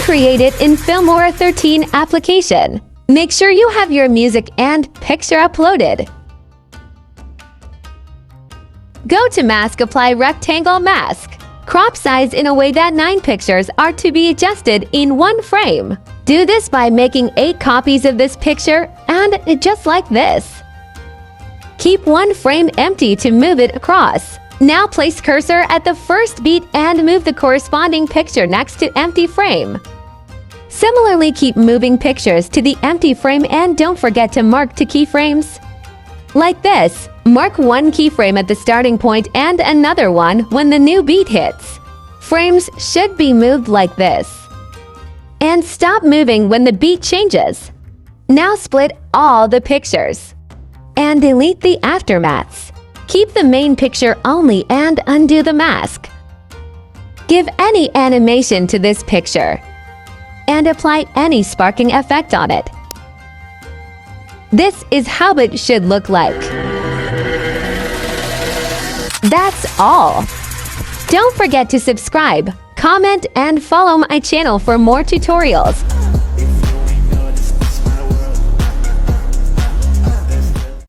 create it in Filmora 13 application. Make sure you have your music and picture uploaded. Go to Mask, apply rectangle mask. Crop size in a way that 9 pictures are to be adjusted in one frame. Do this by making 8 copies of this picture and just like this. Keep one frame empty to move it across. Now place cursor at the first beat and move the corresponding picture next to empty frame. Similarly, keep moving pictures to the empty frame and don't forget to mark 2 keyframes. Like this, mark 1 keyframe at the starting point and another one when the new beat hits. Frames should be moved like this. And stop moving when the beat changes. Now split all the pictures. And delete the aftermaths. Keep the main picture only and undo the mask. Give any animation to this picture. And apply any sparking effect on it. This is how it should look like. That's all. Don't forget to subscribe, comment, and follow my channel for more tutorials.